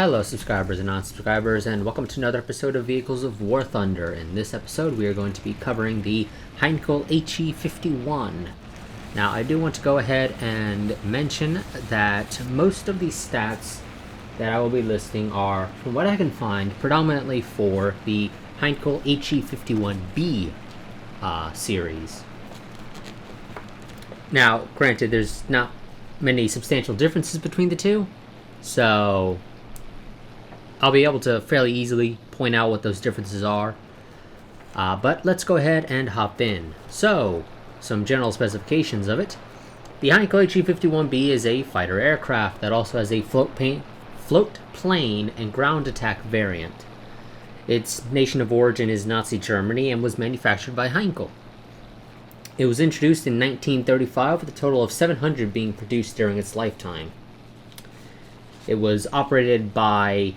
Hello subscribers and non-subscribers, and welcome to another episode of Vehicles of War Thunder. In this episode we are going to be covering the Heinkel HE51. Now I do want to go ahead and mention that most of these stats that I will be listing are, from what I can find, predominantly for the Heinkel HE51B series. Now granted, there's not many substantial differences between the two, so I'll be able to fairly easily point out what those differences are. But let's go ahead and hop in. So, some general specifications of it. The Heinkel HE51B is a fighter aircraft that also has a float plane and ground attack variant. Its nation of origin is Nazi Germany and was manufactured by Heinkel. It was introduced in 1935 with a total of 700 being produced during its lifetime. It was operated by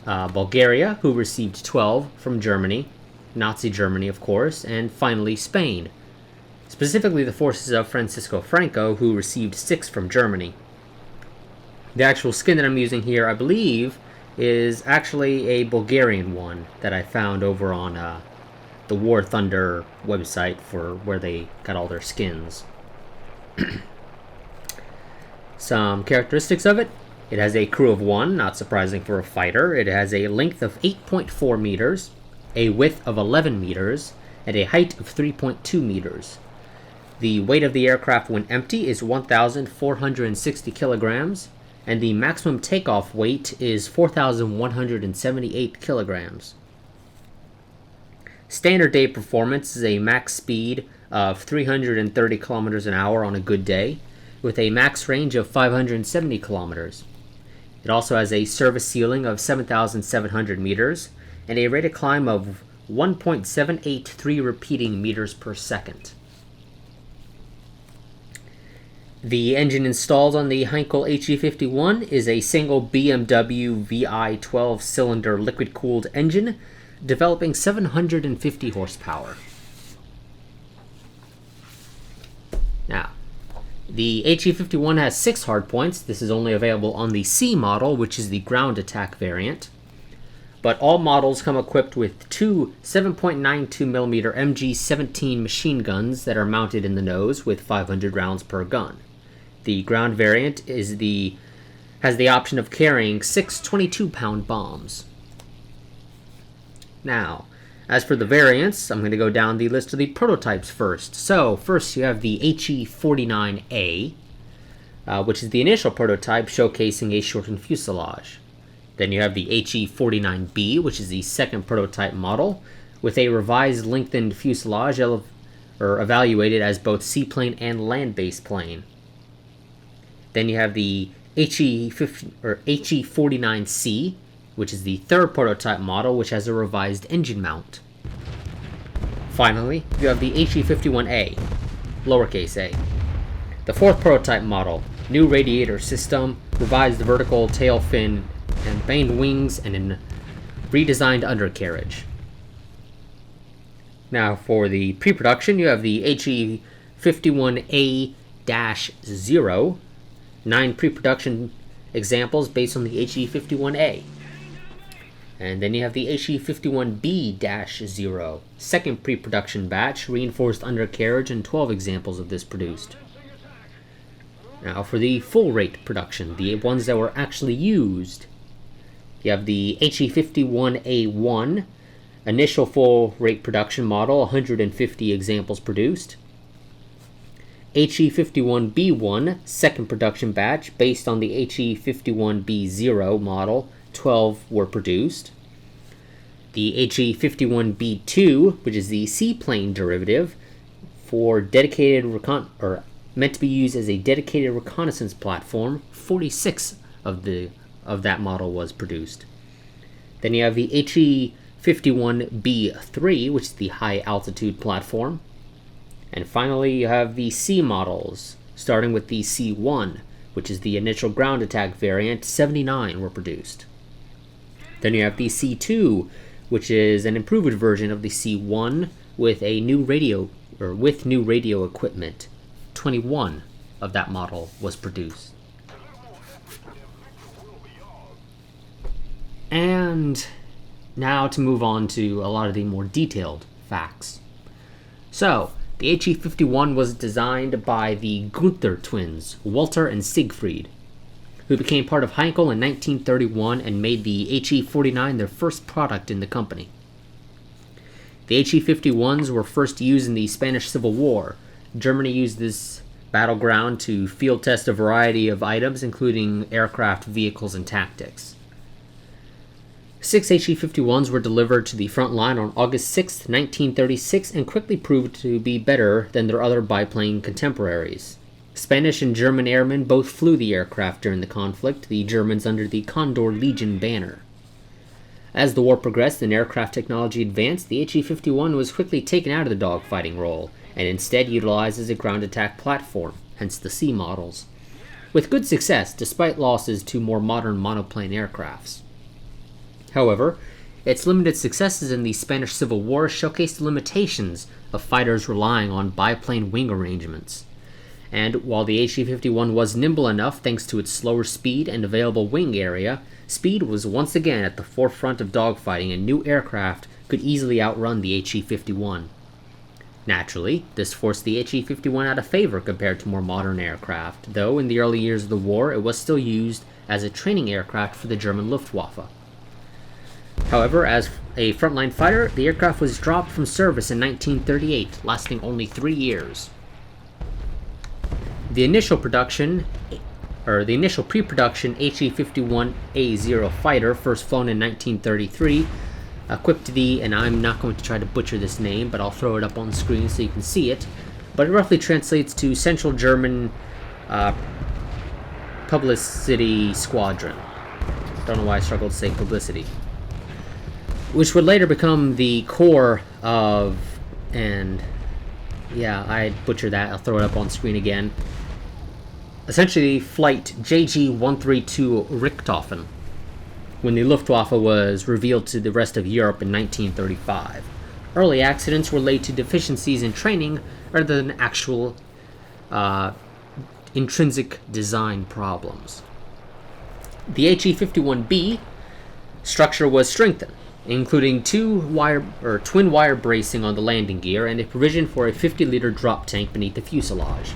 Bulgaria, who received 12 from Germany, Nazi Germany of course, and finally Spain, specifically the forces of Francisco Franco, who received 6 from Germany. The actual skin that I'm using here, I believe, is actually a Bulgarian one that I found over on the War Thunder website for where they got all their skins. Some characteristics of it. It has a crew of 1, not surprising for a fighter. It has a length of 8.4 meters, a width of 11 meters, and a height of 3.2 meters. The weight of the aircraft when empty is 1,460 kilograms, and the maximum takeoff weight is 4,178 kilograms. Standard day performance is a max speed of 330 kilometers an hour on a good day, with a max range of 570 kilometers. It also has a service ceiling of 7,700 meters and a rate of climb of 1.783 repeating meters per second. The engine installed on the Heinkel HE51 is a single BMW VI 12-cylinder liquid-cooled engine developing 750 horsepower. Now, the HE51 has 6 hardpoints. This is only available on the C model, which is the ground attack variant. But all models come equipped with 2 7.92mm MG17 machine guns that are mounted in the nose with 500 rounds per gun. The ground variant has the option of carrying 6 22-pound bombs. Now, as for the variants, I'm going to go down the list of the prototypes first. So, first you have the HE49A, which is the initial prototype showcasing a shortened fuselage. Then you have the HE49B, which is the second prototype model, with a revised lengthened fuselage evaluated as both seaplane and land-based plane. Then you have the HE49C, which is the third prototype model, which has a revised engine mount. Finally, you have the HE51A, lowercase a. The fourth prototype model, new radiator system, revised vertical tail fin and baned wings, and a redesigned undercarriage. Now for the pre-production, you have the HE51A-0, 9 pre-production examples based on the HE51A. And then you have the HE51B-0, second pre-production batch, reinforced undercarriage, and 12 examples of this produced. Now for the full rate production, the ones that were actually used, you have the HE51A1, initial full rate production model, 150 examples produced. HE51B1, second production batch, based on the HE51B0 model, 12 were produced. The HE51B2, which is the seaplane derivative, for dedicated meant to be used as a dedicated reconnaissance platform, 46 of that model was produced. Then you have the HE51B3, which is the high altitude platform. And finally, you have the C models, starting with the C1, which is the initial ground attack variant. 79 were produced. Then you have the C2, which is an improved version of the C1 with new radio equipment. 21 of that model was produced. And now to move on to a lot of the more detailed facts. So, the HE-51 was designed by the Gunther twins, Walter and Siegfried, who became part of Heinkel in 1931 and made the HE-49 their first product in the company. The HE-51s were first used in the Spanish Civil War. Germany used this battleground to field test a variety of items, including aircraft, vehicles, and tactics. 6 HE-51s were delivered to the front line on August 6, 1936, and quickly proved to be better than their other biplane contemporaries. Spanish and German airmen both flew the aircraft during the conflict, the Germans under the Condor Legion banner. As the war progressed and aircraft technology advanced, the HE-51 was quickly taken out of the dogfighting role, and instead utilized as a ground attack platform, hence the C models, with good success despite losses to more modern monoplane aircrafts. However, its limited successes in the Spanish Civil War showcased the limitations of fighters relying on biplane wing arrangements. And while the HE-51 was nimble enough thanks to its slower speed and available wing area, speed was once again at the forefront of dogfighting, and new aircraft could easily outrun the HE-51. Naturally, this forced the HE-51 out of favor compared to more modern aircraft, though in the early years of the war it was still used as a training aircraft for the German Luftwaffe. However, as a frontline fighter, the aircraft was dropped from service in 1938, lasting only 3 years. The initial pre-production HE-51A0 fighter, first flown in 1933, equipped the, and I'm not going to try to butcher this name, but I'll throw it up on the screen so you can see it, but it roughly translates to Central German Publicity Squadron. Don't know why I struggled to say publicity. Which would later become the core of, and yeah, I butchered that, I'll throw it up on screen again. Essentially, Flight JG-132 Richthofen, when the Luftwaffe was revealed to the rest of Europe in 1935. Early accidents were related to deficiencies in training rather than actual intrinsic design problems. The HE-51B structure was strengthened, including twin wire bracing on the landing gear, and a provision for a 50-liter drop tank beneath the fuselage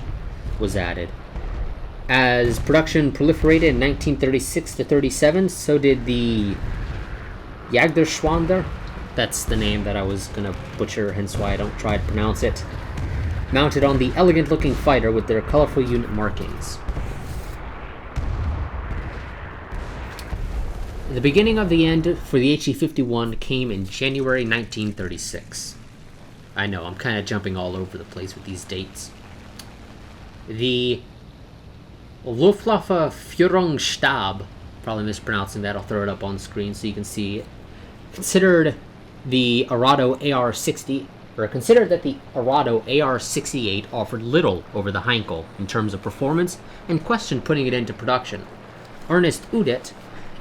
was added. As production proliferated in 1936 to 37, so did the Jagdgeschwader. That's the name that I was going to butcher, hence why I don't try to pronounce it. Mounted on the elegant-looking fighter with their colorful unit markings. The beginning of the end for the HE-51 came in January 1936. I know, I'm kind of jumping all over the place with these dates. The Luftwaffe Führungsstab, probably mispronouncing that, I'll throw it up on the screen so you can see it, considered that the Arado AR-68 offered little over the Heinkel in terms of performance and questioned putting it into production. Ernest Udet,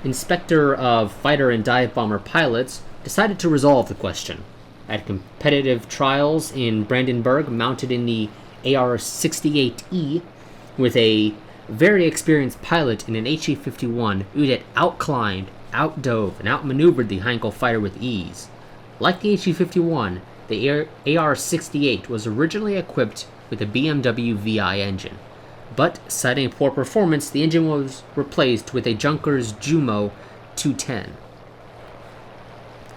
inspector of fighter and dive bomber pilots, decided to resolve the question. At competitive trials in Brandenburg, mounted in the AR-68E with a very experienced pilot in an HE-51, Udet outclimbed, outdove, and outmaneuvered the Heinkel fighter with ease. Like the HE-51, the AR-68 was originally equipped with a BMW VI engine, but citing poor performance, the engine was replaced with a Junkers Jumo 210.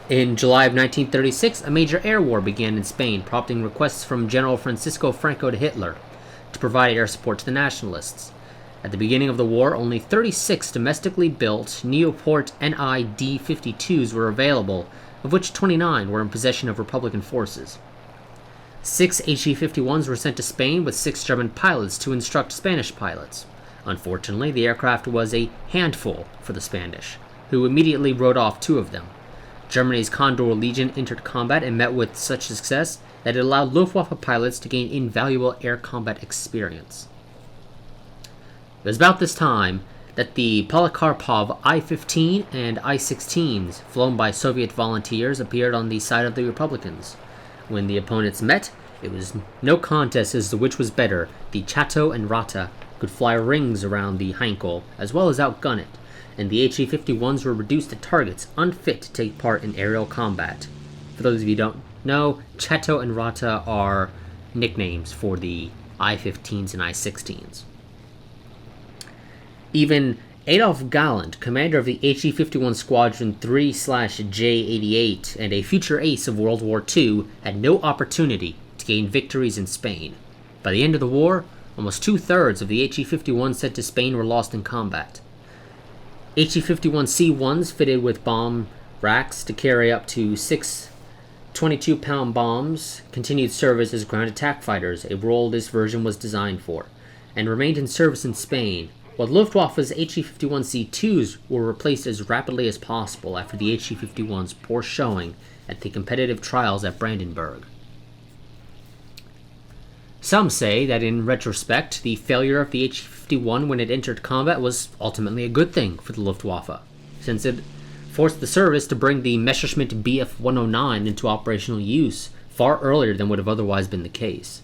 In July of 1936, a major air war began in Spain, prompting requests from General Francisco Franco to Hitler to provide air support to the nationalists. At the beginning of the war, only 36 domestically built Nieuport Ni D-52s were available, of which 29 were in possession of Republican forces. 6 HE-51s were sent to Spain with 6 German pilots to instruct Spanish pilots. Unfortunately, the aircraft was a handful for the Spanish, who immediately wrote off 2 of them. Germany's Condor Legion entered combat and met with such success that it allowed Luftwaffe pilots to gain invaluable air combat experience. It was about this time that the Polikarpov I-15 and I-16s, flown by Soviet volunteers, appeared on the side of the Republicans. When the opponents met, it was no contest as to which was better. The Chateau and Rata could fly rings around the Heinkel, as well as outgun it, and the HE-51s were reduced to targets unfit to take part in aerial combat. For those of you who don't know, Cheto and Rata are nicknames for the I-15s and I-16s. Even Adolf Galland, commander of the HE-51 Squadron 3/J88 and a future ace of World War II, had no opportunity to gain victories in Spain. By the end of the war, almost two-thirds of the HE-51s sent to Spain were lost in combat. HE-51C1s fitted with bomb racks to carry up to 6 22-pound bombs continued service as ground attack fighters, a role this version was designed for, and remained in service in Spain, while Luftwaffe's HE-51C2s were replaced as rapidly as possible after the HE-51's poor showing at the competitive trials at Brandenburg. Some say that in retrospect, the failure of the HE-51 when it entered combat was ultimately a good thing for the Luftwaffe, since it forced the service to bring the Messerschmitt Bf-109 into operational use far earlier than would have otherwise been the case,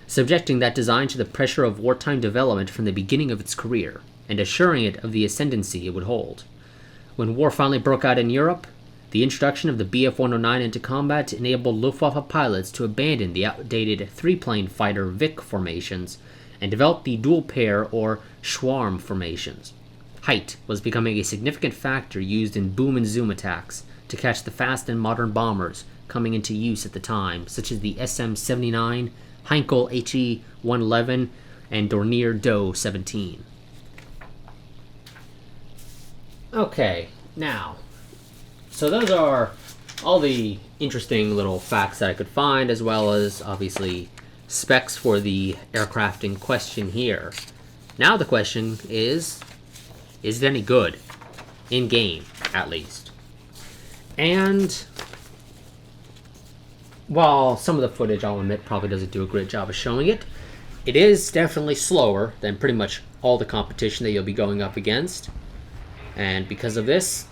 subjecting that design to the pressure of wartime development from the beginning of its career, and assuring it of the ascendancy it would hold. When war finally broke out in Europe, the introduction of the Bf-109 into combat enabled Luftwaffe pilots to abandon the outdated three-plane fighter Vic formations and develop the dual-pair or Schwarm formations. Height was becoming a significant factor used in boom and zoom attacks to catch the fast and modern bombers coming into use at the time, such as the SM-79, Heinkel HE-111, and Dornier Do 17. Okay, now, so those are all the interesting little facts that I could find, as well as, obviously, specs for the aircraft in question here. Now the question is it any good? In-game, at least. And while some of the footage, I'll admit, probably doesn't do a great job of showing it, it is definitely slower than pretty much all the competition that you'll be going up against. And because of this,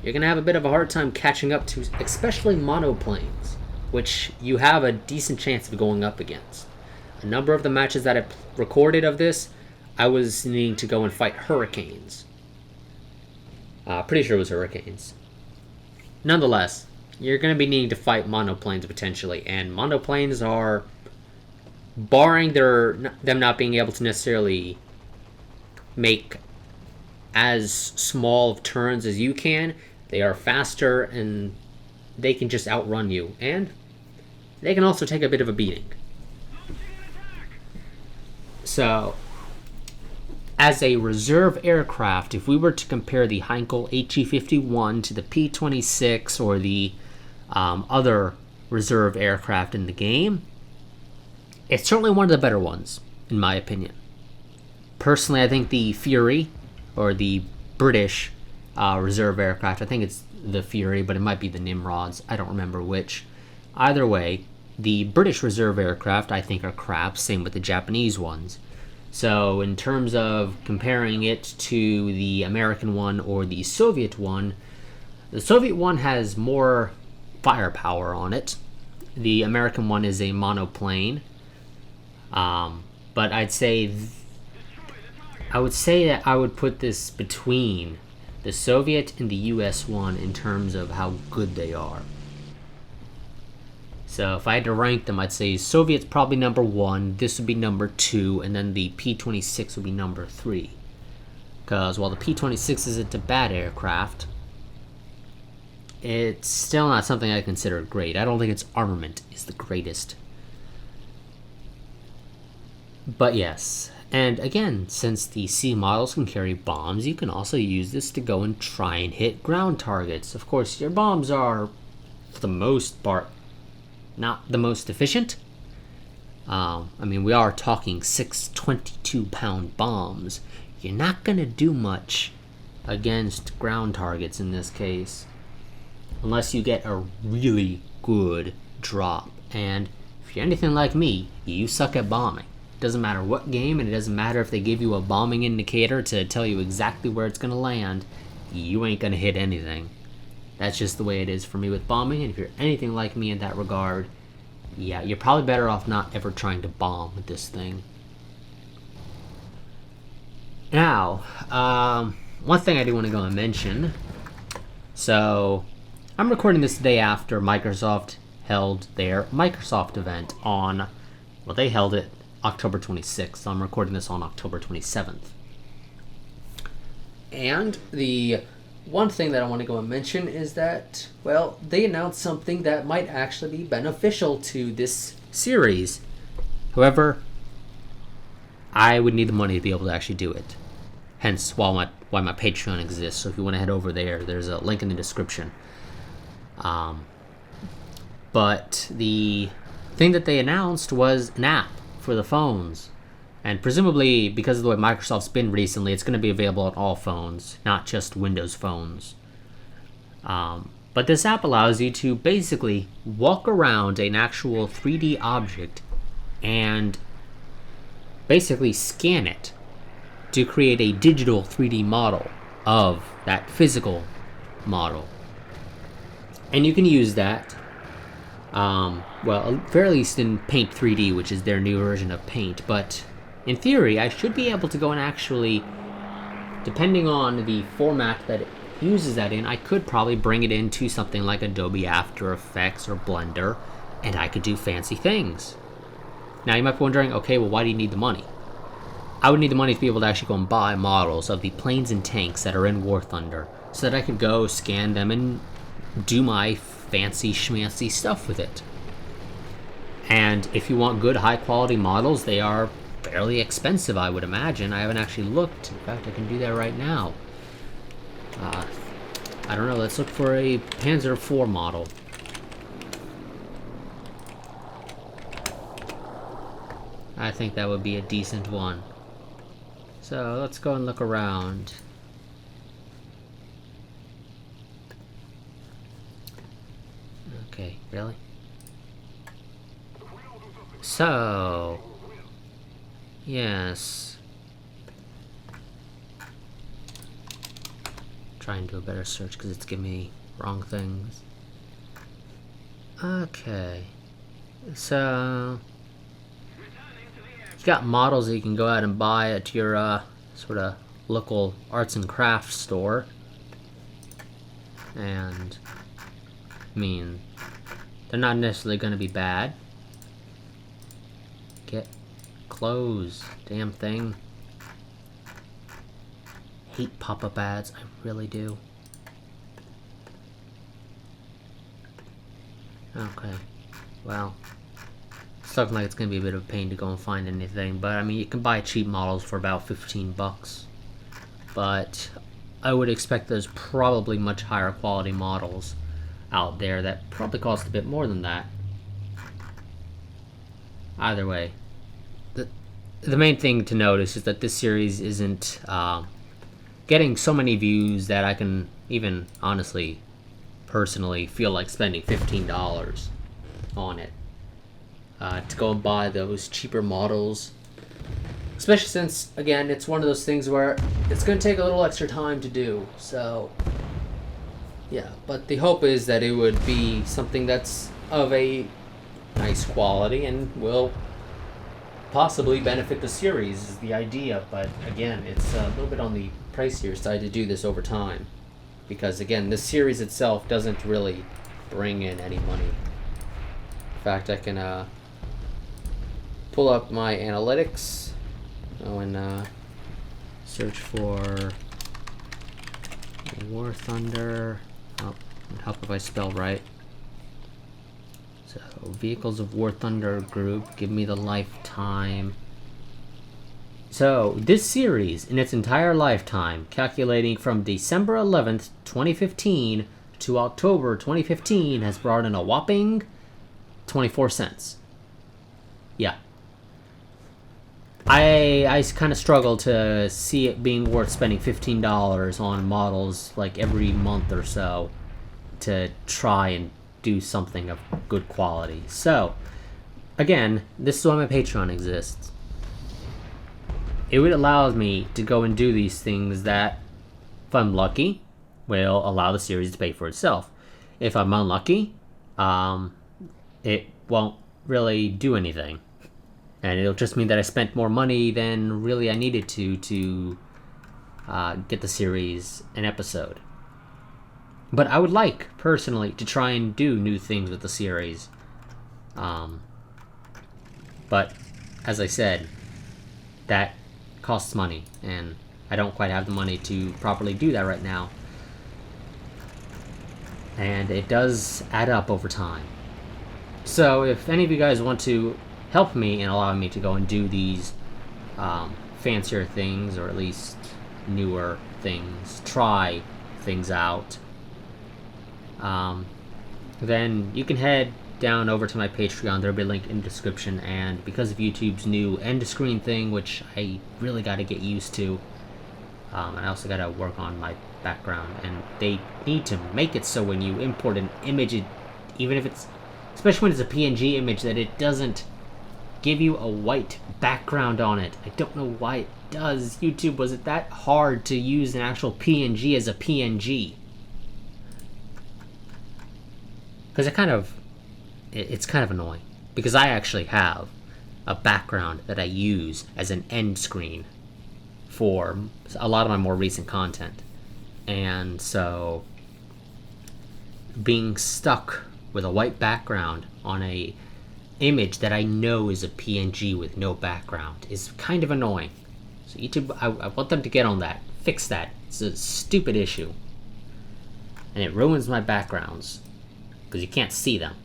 you're going to have a bit of a hard time catching up to especially monoplanes, which you have a decent chance of going up against. A number of the matches that I recorded of this, I was needing to go and fight Hurricanes. Pretty sure it was Hurricanes. Nonetheless, you're going to be needing to fight monoplanes potentially, and monoplanes are, barring them not being able to necessarily make as small of turns as you can, they are faster and they can just outrun you, and they can also take a bit of a beating. So, as a reserve aircraft, if we were to compare the Heinkel HE-51 to the P-26 or the other reserve aircraft in the game, it's certainly one of the better ones, in my opinion. Personally, I think the Fury, or the British reserve aircraft, I think it's the Fury, but it might be the Nimrods, I don't remember which. Either way, the British reserve aircraft I think are crap, same with the Japanese ones. So in terms of comparing it to the American one or the Soviet one, the Soviet one has more firepower on it. The American one is a monoplane. But I would say that I would put this between the Soviet and the US one in terms of how good they are. So if I had to rank them, I'd say Soviet's probably number 1, this would be number 2, and then the P-26 would be number 3. Because while the P-26 isn't a bad aircraft, it's still not something I consider great. I don't think its armament is the greatest. But yes, and again, since the C models can carry bombs, you can also use this to go and try and hit ground targets. Of course, your bombs are, for the most part, not the most efficient. I mean, we are talking 6 22-pound bombs. You're not going to do much against ground targets in this case, unless you get a really good drop. And if you're anything like me, you suck at bombing. Doesn't matter what game, and it doesn't matter if they give you a bombing indicator to tell you exactly where it's going to land, you ain't going to hit anything. That's just the way it is for me with bombing, and if you're anything like me in that regard, yeah, you're probably better off not ever trying to bomb with this thing. Now, one thing I do want to go and mention. So, I'm recording this the day after Microsoft held their Microsoft event on, well, they held it October 26th, so I'm recording this on October 27th. And the one thing that I want to go and mention is that, well, they announced something that might actually be beneficial to this series. However, I would need the money to be able to actually do it. Hence, why my Patreon exists. So if you want to head over there, there's a link in the description. But the thing that they announced was an app for the phones. And presumably, because of the way Microsoft's been recently, it's going to be available on all phones, not just Windows phones. But this app allows you to basically walk around an actual 3D object and basically scan it to create a digital 3D model of that physical model. And you can use that, well, very least in Paint 3D, which is their new version of Paint. But in theory, I should be able to go and actually, depending on the format that it uses that in, I could probably bring it into something like Adobe After Effects or Blender, and I could do fancy things. Now, you might be wondering, okay, well, why do you need the money? I would need the money to be able to actually go and buy models of the planes and tanks that are in War Thunder, so that I could go scan them and do my fancy schmancy stuff with it. And if you want good high quality models, they are fairly expensive, I would imagine. I haven't actually looked. In fact, I can do that right now. I don't know, let's look for a Panzer IV model. I think that would be a decent one. So let's go and look around. Okay, really? So, yes. Try and do a better search because it's giving me wrong things. Okay. So, you got models that you can go out and buy at your sort of local arts and crafts store. And, I mean, they're not necessarily going to be bad. Get clothes, damn thing. Hate pop-up ads, I really do. Okay, well, it's looking like it's gonna be a bit of a pain to go and find anything, but I mean, you can buy cheap models for about 15 bucks. But I would expect there's probably much higher quality models out there that probably cost a bit more than that. Either way, the main thing to notice is that this series isn't getting so many views that I can even honestly, personally feel like spending $15 on it to go and buy those cheaper models. Especially since, again, it's one of those things where it's going to take a little extra time to do. So, yeah. But the hope is that it would be something that's of a nice quality and will possibly benefit the series is the idea. But again, it's a little bit on the pricier side to do this over time. Because, again, the series itself doesn't really bring in any money. In fact, I can pull up my analytics. Go and search for War Thunder. Oh, it'd help if I spell right. So, Vehicles of War Thunder group. Give me the lifetime. So, this series, in its entire lifetime, calculating from December 11th, 2015 to October 2015, has brought in a whopping 24 cents. Yeah. I kind of struggle to see it being worth spending $15 on models like every month or so to try and do something of good quality. So, again, this is why my Patreon exists. It would allow me to go and do these things that, if I'm lucky, will allow the series to pay for itself. If I'm unlucky, it won't really do anything. And it'll just mean that I spent more money than really I needed to get the series an episode. But I would like, personally, to try and do new things with the series. But, as I said, that costs money, and I don't quite have the money to properly do that right now. And it does add up over time. So, if any of you guys want to help me in allowing me to go and do these fancier things, or at least newer things, try things out, then you can head down over to my Patreon. There'll be a link in the description, and because of YouTube's new end screen thing, which I really got to get used to, and I also got to work on my background, and they need to make it so when you import an image, even if it's, especially when it's a PNG image, that it doesn't give you a white background on it. I don't know why it does. YouTube, was it that hard to use an actual PNG as a PNG? Because it's kind of annoying. Because I actually have a background that I use as an end screen for a lot of my more recent content. And so, being stuck with a white background on a image that I know is a PNG with no background is kind of annoying. So YouTube, I want them to get on that. Fix that. It's a stupid issue. And it ruins my backgrounds, because you can't see them.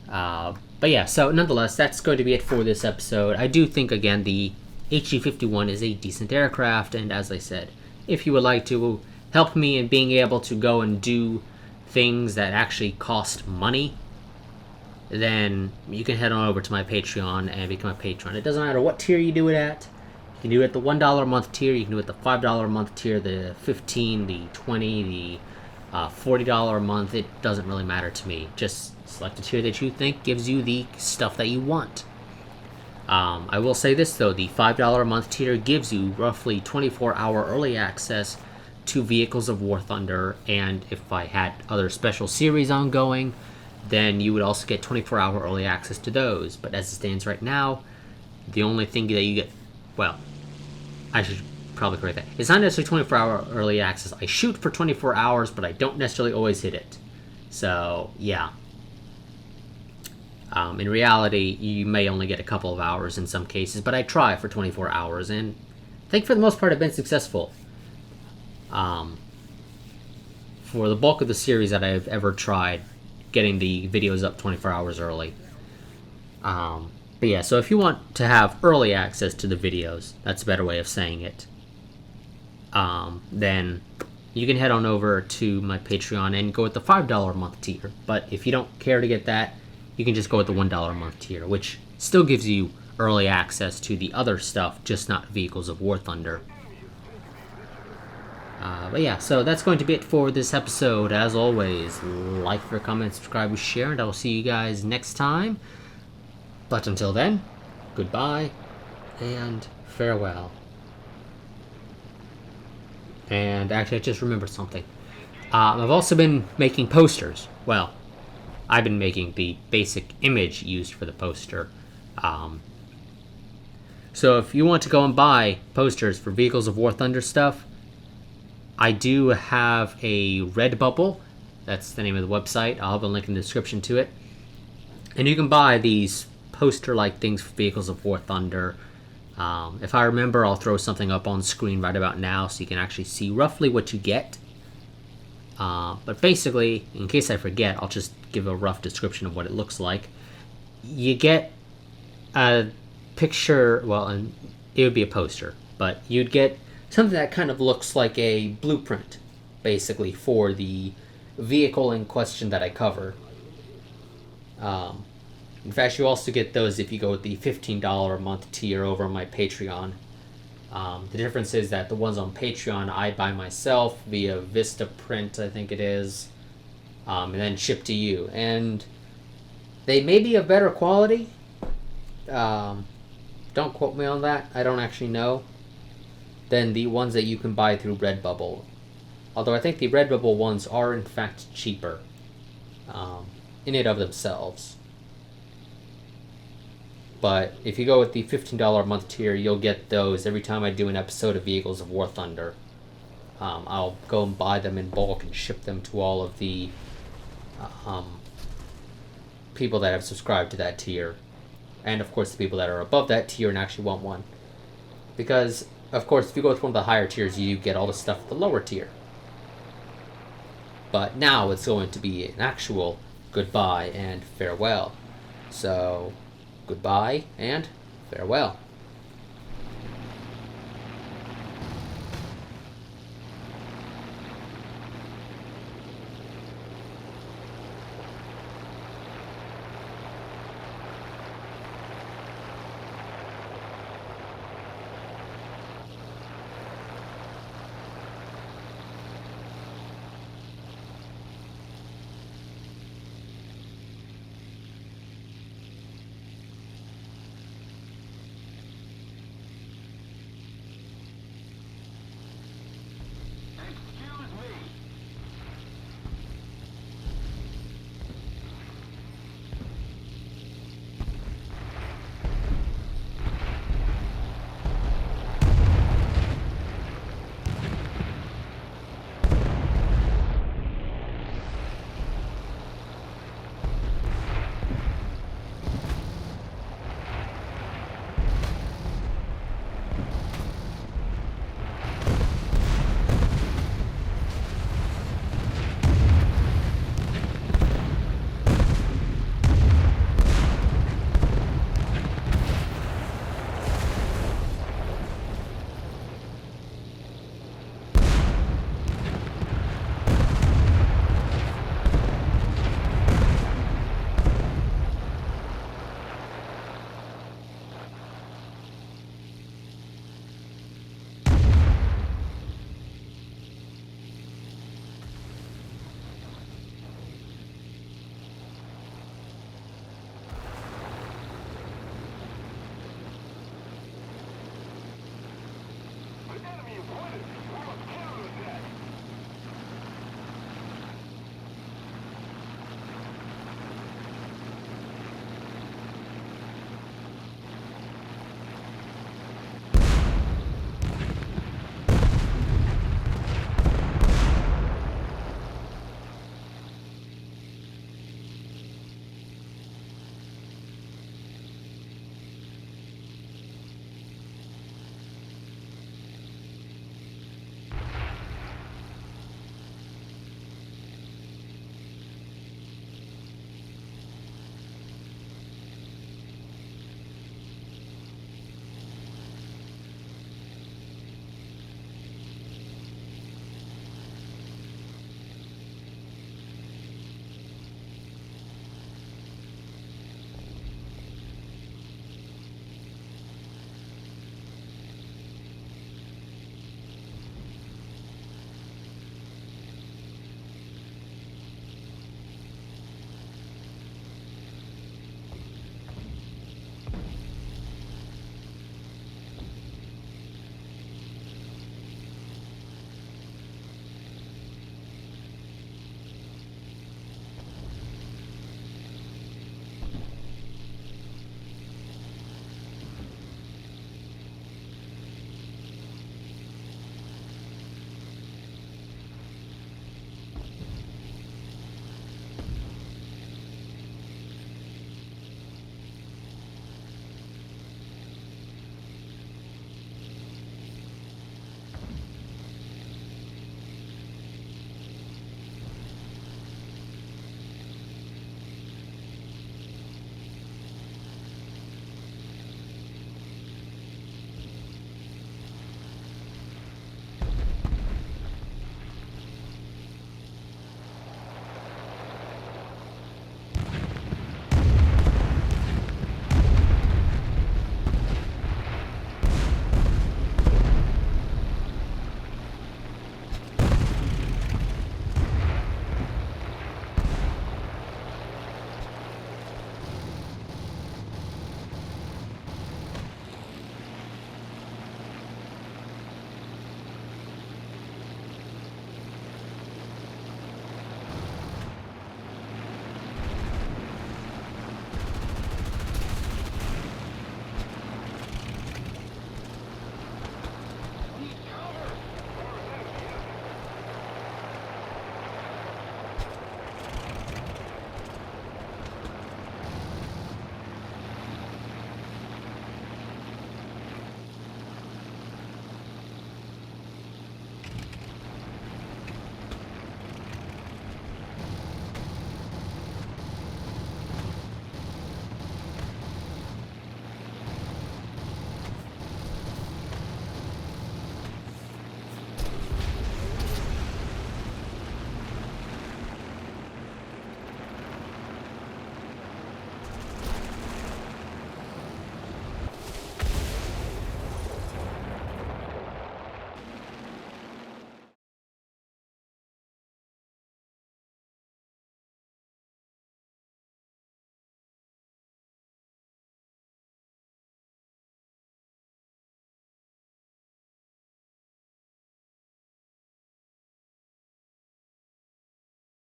But yeah, so nonetheless, that's going to be it for this episode. I do think, again, the HG-51 is a decent aircraft, and as I said, if you would like to help me in being able to go and do things that actually cost money, then you can head on over to my Patreon and become a patron. It doesn't matter what tier you do it at. You can do it at the $1 a month tier, you can do it at the $5 a month tier, the $15, the $20, the $40 a month. It doesn't really matter to me. Just select a tier that you think gives you the stuff that you want. I will say this though, the $5 a month tier gives you roughly 24-hour early access to Vehicles of War Thunder, and if I had other special series ongoing, then you would also get 24-hour early access to those. But as it stands right now, the only thing that you get, well, I should probably correct that. It's not necessarily 24-hour early access. I shoot for 24 hours, but I don't necessarily always hit it. So, yeah. In reality, you may only get a couple of hours in some cases, but I try for 24 hours, and I think for the most part I've been successful. For the bulk of the series that I've ever tried, getting the videos up 24 hours early. But yeah, so if you want to have early access to the videos, that's a better way of saying it, then you can head on over to my Patreon and go with the $5 a month tier. But if you don't care to get that, you can just go with the $1 a month tier, which still gives you early access to the other stuff, just not Vehicles of War Thunder. But yeah, so that's going to be it for this episode. As always, like, comment, subscribe, share, and I will see you guys next time. But until then, goodbye and farewell. And actually, I just remembered something. I've also been making posters. Well, I've been making the basic image used for the poster. So if you want to go and buy posters for Vehicles of War Thunder stuff, I do have a Redbubble. That's the name of the website. I'll have a link in the description to it. And you can buy these poster-like things for Vehicles of War Thunder. If I remember, I'll throw something up on screen right about now so you can actually see roughly what you get. But basically, in case I forget, I'll just give a rough description of what it looks like. You get a picture, well, and it would be a poster, but you'd get something that kind of looks like a blueprint, basically, for the vehicle in question that I cover. In fact, you also get those if you go with the $15 a month tier over on my Patreon. The difference is that the ones on Patreon I buy myself via Vistaprint, I think it is, and then ship to you. And they may be of better quality. Don't quote me on that. I don't actually know. Than the ones that you can buy through Redbubble. Although I think the Redbubble ones are in fact cheaper in and of themselves. But if you go with the $15 a month tier, you'll get those every time I do an episode of Vehicles of War Thunder. I'll go and buy them in bulk and ship them to all of the people that have subscribed to that tier. And of course the people that are above that tier and actually want one. Because, of course, if you go with one of the higher tiers, you get all the stuff at the lower tier. But now it's going to be an actual goodbye and farewell. So, goodbye and farewell.